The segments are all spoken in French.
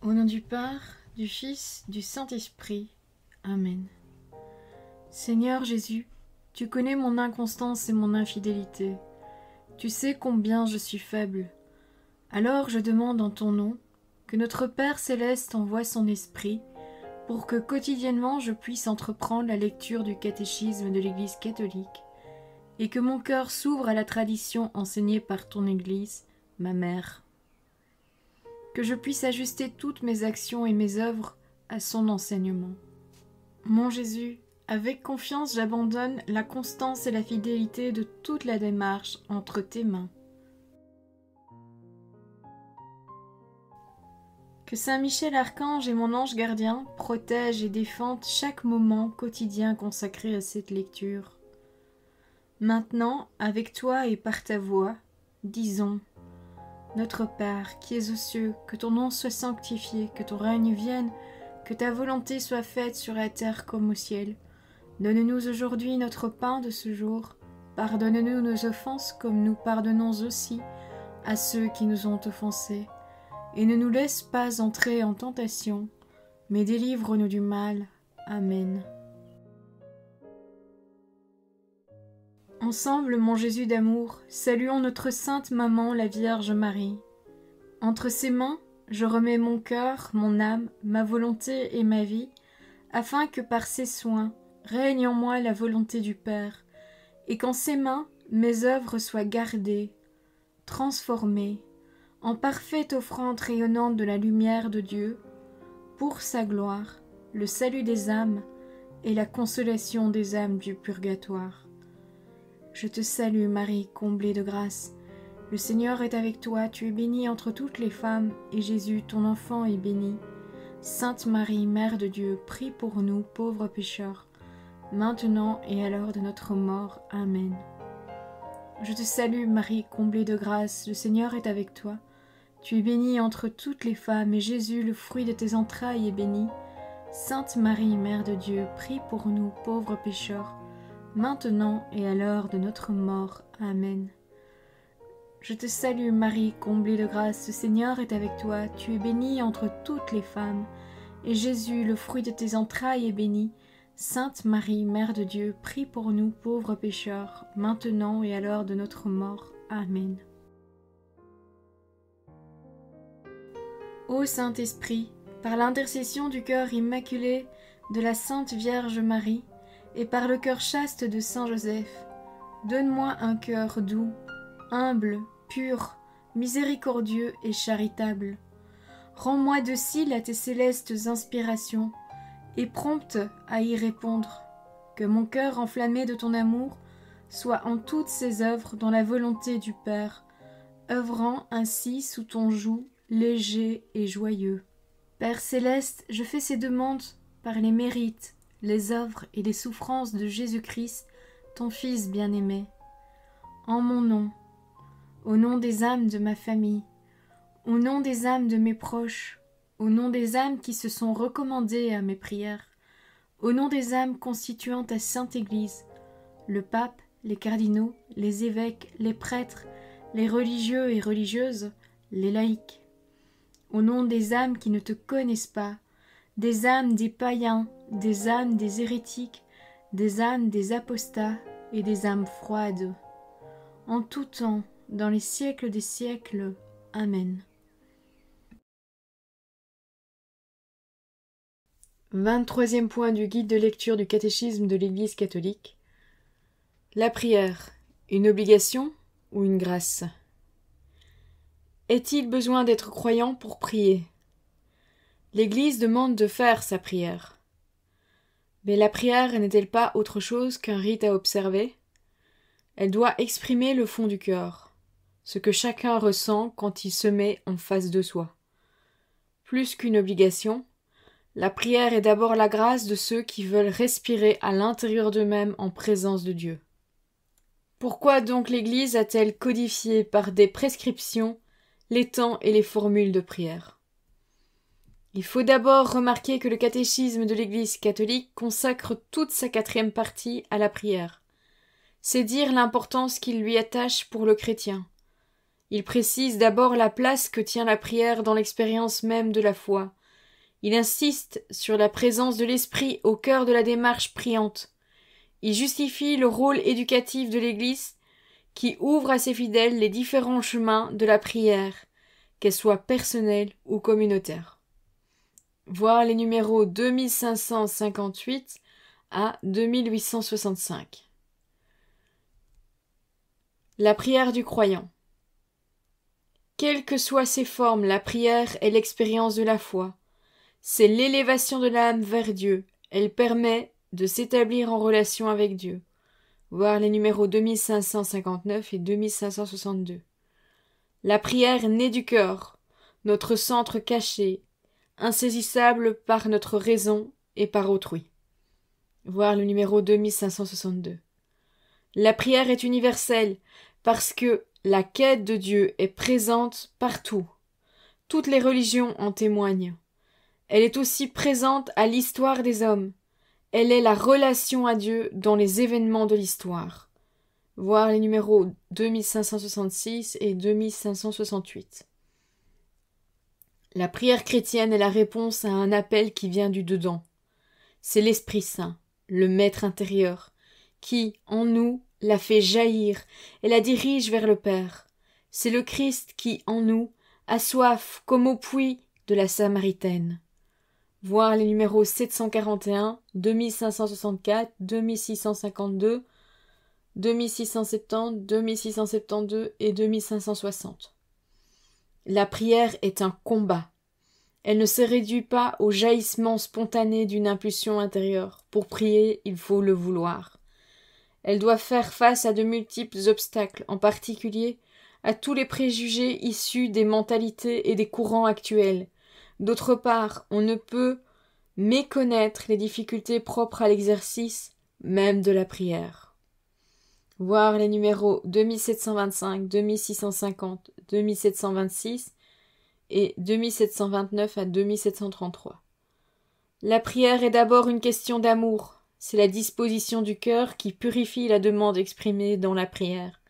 Au nom du Père, du Fils, du Saint-Esprit. Amen. Seigneur Jésus, tu connais mon inconstance et mon infidélité. Tu sais combien je suis faible. Alors je demande en ton nom que notre Père céleste envoie son Esprit pour que quotidiennement je puisse entreprendre la lecture du catéchisme de l'Église catholique et que mon cœur s'ouvre à la tradition enseignée par ton Église, ma mère. Que je puisse ajuster toutes mes actions et mes œuvres à son enseignement. Mon Jésus, avec confiance j'abandonne la constance et la fidélité de toute la démarche entre tes mains. Que Saint Michel Archange et mon ange gardien protègent et défendent chaque moment quotidien consacré à cette lecture. Maintenant, avec toi et par ta voix, disons: Notre Père, qui es aux cieux, que ton nom soit sanctifié, que ton règne vienne, que ta volonté soit faite sur la terre comme au ciel. Donne-nous aujourd'hui notre pain de ce jour. Pardonne-nous nos offenses comme nous pardonnons aussi à ceux qui nous ont offensés. Et ne nous laisse pas entrer en tentation, mais délivre-nous du mal. Amen. Ensemble, mon Jésus d'amour, saluons notre sainte maman, la Vierge Marie. Entre ses mains, je remets mon cœur, mon âme, ma volonté et ma vie, afin que par ses soins règne en moi la volonté du Père, et qu'en ses mains mes œuvres soient gardées, transformées, en parfaite offrande rayonnante de la lumière de Dieu, pour sa gloire, le salut des âmes et la consolation des âmes du purgatoire. Je te salue Marie, comblée de grâce. Le Seigneur est avec toi, tu es bénie entre toutes les femmes, et Jésus, ton enfant, est béni. Sainte Marie, Mère de Dieu, prie pour nous, pauvres pécheurs, maintenant et à l'heure de notre mort. Amen. Je te salue Marie, comblée de grâce, le Seigneur est avec toi. Tu es bénie entre toutes les femmes, et Jésus, le fruit de tes entrailles, est béni. Sainte Marie, Mère de Dieu, prie pour nous, pauvres pécheurs, maintenant et à l'heure de notre mort. Amen. Je te salue Marie, comblée de grâce, le Seigneur est avec toi, tu es bénie entre toutes les femmes, et Jésus, le fruit de tes entrailles, est béni. Sainte Marie, Mère de Dieu, prie pour nous pauvres pécheurs, maintenant et à l'heure de notre mort. Amen. Ô Saint-Esprit, par l'intercession du cœur immaculé de la Sainte Vierge Marie, et par le cœur chaste de Saint Joseph, donne-moi un cœur doux, humble, pur, miséricordieux et charitable. Rends-moi docile à tes célestes inspirations, et prompte à y répondre. Que mon cœur enflammé de ton amour soit en toutes ses œuvres dans la volonté du Père, œuvrant ainsi sous ton joug léger et joyeux. Père céleste, je fais ces demandes par les mérites, les œuvres et les souffrances de Jésus-Christ, ton Fils bien-aimé. En mon nom, au nom des âmes de ma famille, au nom des âmes de mes proches, au nom des âmes qui se sont recommandées à mes prières, au nom des âmes constituant ta Sainte Église, le pape, les cardinaux, les évêques, les prêtres, les religieux et religieuses, les laïcs, au nom des âmes qui ne te connaissent pas, des âmes des païens, des âmes des hérétiques, des âmes des apostats et des âmes froides. En tout temps, dans les siècles des siècles. Amen. 23e point du guide de lecture du catéchisme de l'Église catholique. La prière, une obligation ou une grâce? Est-il besoin d'être croyant pour prier? L'Église demande de faire sa prière. Mais la prière n'est-elle pas autre chose qu'un rite à observer? Elle doit exprimer le fond du cœur, ce que chacun ressent quand il se met en face de soi. Plus qu'une obligation, la prière est d'abord la grâce de ceux qui veulent respirer à l'intérieur d'eux-mêmes en présence de Dieu. Pourquoi donc l'Église a-t-elle codifié par des prescriptions les temps et les formules de prière? Il faut d'abord remarquer que le catéchisme de l'Église catholique consacre toute sa 4e partie à la prière. C'est dire l'importance qu'il lui attache pour le chrétien. Il précise d'abord la place que tient la prière dans l'expérience même de la foi. Il insiste sur la présence de l'esprit au cœur de la démarche priante. Il justifie le rôle éducatif de l'Église qui ouvre à ses fidèles les différents chemins de la prière, qu'elle soit personnelle ou communautaire. Voir les numéros 2558 à 2865. La prière du croyant. Quelles que soient ses formes, la prière est l'expérience de la foi. C'est l'élévation de l'âme vers Dieu. Elle permet de s'établir en relation avec Dieu. Voir les numéros 2559 et 2562. La prière naît du cœur, notre centre caché, insaisissable par notre raison et par autrui. Voir le numéro 2562. La prière est universelle parce que la quête de Dieu est présente partout. Toutes les religions en témoignent. Elle est aussi présente à l'histoire des hommes. Elle est la relation à Dieu dans les événements de l'histoire. Voir les numéros 2566 et 2568. La prière chrétienne est la réponse à un appel qui vient du dedans. C'est l'Esprit Saint, le Maître intérieur, qui, en nous, la fait jaillir et la dirige vers le Père. C'est le Christ qui, en nous, a soif comme au puits de la Samaritaine. Voir les numéros 741, 2564, 2652, 2670, 2672 et 2560. La prière est un combat. Elle ne se réduit pas au jaillissement spontané d'une impulsion intérieure. Pour prier, il faut le vouloir. Elle doit faire face à de multiples obstacles, en particulier à tous les préjugés issus des mentalités et des courants actuels. D'autre part, on ne peut méconnaître les difficultés propres à l'exercice même de la prière. Voir les numéros 2725, 2650, 2726 et 2729 à 2733. La prière est d'abord une question d'amour. C'est la disposition du cœur qui purifie la demande exprimée dans la prière.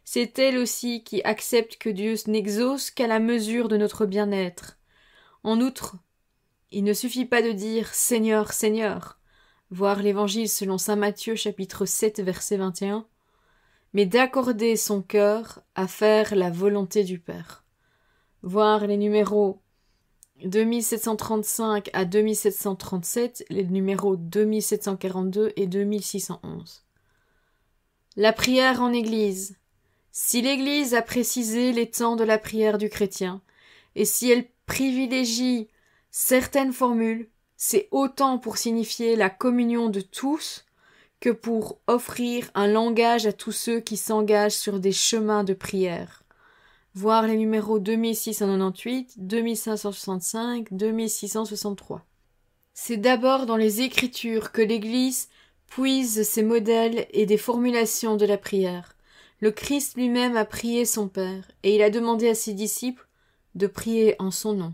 C'est elle aussi qui accepte que Dieu n'exauce qu'à la mesure de notre bien-être. En outre, il ne suffit pas de dire « Seigneur, Seigneur », voir l'Évangile selon saint Matthieu chapitre 7 verset 21, mais d'accorder son cœur à faire la volonté du Père. Voir les numéros 2735 à 2737, les numéros 2742 et 2611. La prière en Église. Si l'Église a précisé les temps de la prière du chrétien, et si elle privilégie certaines formules, c'est autant pour signifier la communion de tous que pour offrir un langage à tous ceux qui s'engagent sur des chemins de prière. Voir les numéros 2698, 2565, 2663. C'est d'abord dans les Écritures que l'Église puise ses modèles et des formulations de la prière. Le Christ lui-même a prié son Père, et il a demandé à ses disciples de prier en son nom.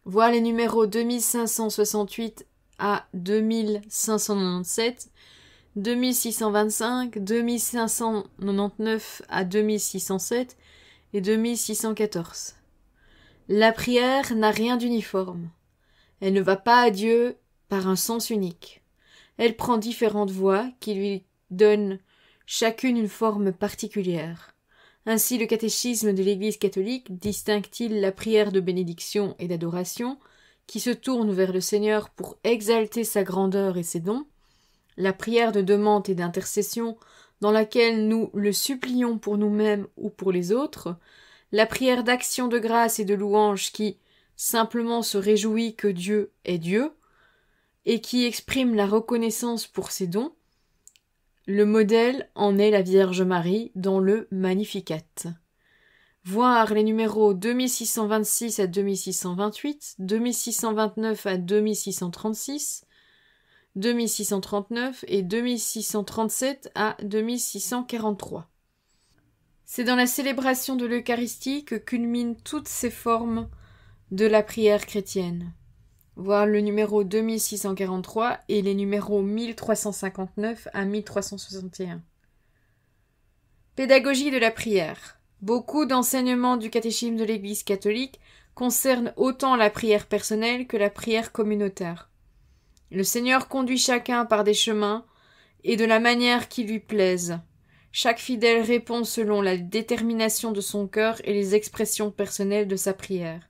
Voir les numéros 2568 à 2597, 2625, 2599 à 2607 et 2614. La prière n'a rien d'uniforme. Elle ne va pas à Dieu par un sens unique. Elle prend différentes voies qui lui donnent chacune une forme particulière. Ainsi, le catéchisme de l'Église catholique distingue-t-il la prière de bénédiction et d'adoration, qui se tourne vers le Seigneur pour exalter sa grandeur et ses dons, la prière de demande et d'intercession, dans laquelle nous le supplions pour nous-mêmes ou pour les autres, la prière d'action de grâce et de louange qui simplement se réjouit que Dieu est Dieu, et qui exprime la reconnaissance pour ses dons. Le modèle en est la Vierge Marie dans le Magnificat. Voir les numéros 2626 à 2628, 2629 à 2636, 2639 et 2637 à 2643. C'est dans la célébration de l'Eucharistie que culminent toutes ces formes de la prière chrétienne. Voir le numéro 2643 et les numéros 1359 à 1361. Pédagogie de la prière. Beaucoup d'enseignements du catéchisme de l'Église catholique concernent autant la prière personnelle que la prière communautaire. Le Seigneur conduit chacun par des chemins et de la manière qui lui plaise. Chaque fidèle répond selon la détermination de son cœur et les expressions personnelles de sa prière.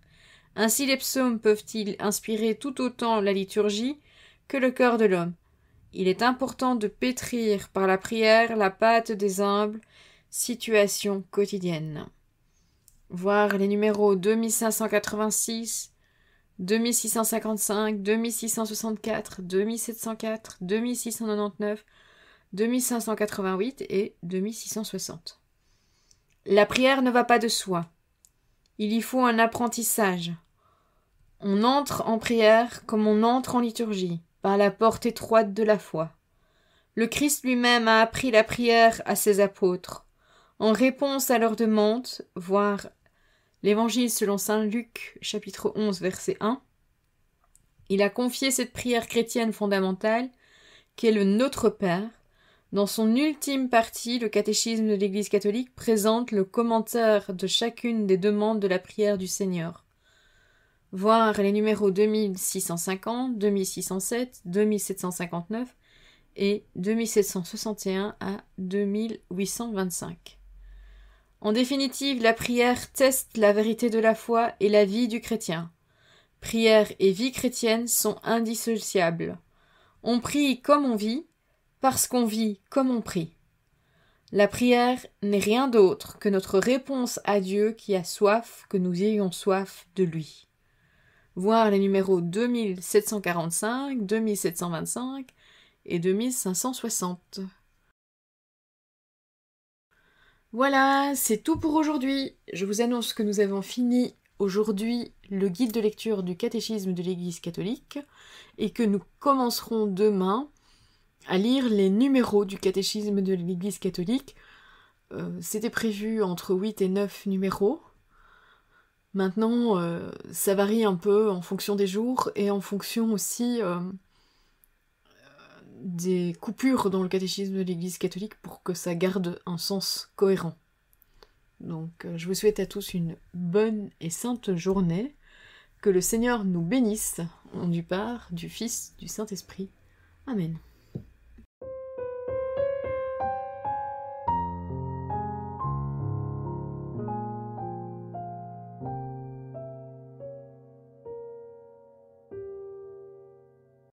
Ainsi les psaumes peuvent-ils inspirer tout autant la liturgie que le cœur de l'homme. Il est important de pétrir par la prière la pâte des humbles situations quotidiennes. Voir les numéros 2586, 2655, 2664, 2704, 2699, 2588 et 2660. La prière ne va pas de soi. Il y faut un apprentissage. On entre en prière comme on entre en liturgie, par la porte étroite de la foi. Le Christ lui-même a appris la prière à ses apôtres. En réponse à leurs demandes, voir l'Évangile selon saint Luc, chapitre 11, verset 1, il a confié cette prière chrétienne fondamentale, qui est le Notre Père. Dans son ultime partie, le catéchisme de l'Église catholique présente le commentaire de chacune des demandes de la prière du Seigneur. Voir les numéros 2650, 2607, 2759 et 2761 à 2825. En définitive, la prière teste la vérité de la foi et la vie du chrétien. Prière et vie chrétienne sont indissociables. On prie comme on vit, parce qu'on vit comme on prie. La prière n'est rien d'autre que notre réponse à Dieu qui a soif que nous ayons soif de lui. Voir les numéros 2745, 2725 et 2560. Voilà, c'est tout pour aujourd'hui. Je vous annonce que nous avons fini aujourd'hui le guide de lecture du catéchisme de l'Église catholique et que nous commencerons demain à lire les numéros du catéchisme de l'Église catholique. C'était prévu entre 8 et 9 numéros. Maintenant, ça varie un peu en fonction des jours et en fonction aussi des coupures dans le catéchisme de l'Église catholique pour que ça garde un sens cohérent. Donc, je vous souhaite à tous une bonne et sainte journée. Que le Seigneur nous bénisse, au nom du Père, du Fils, du Saint-Esprit. Amen.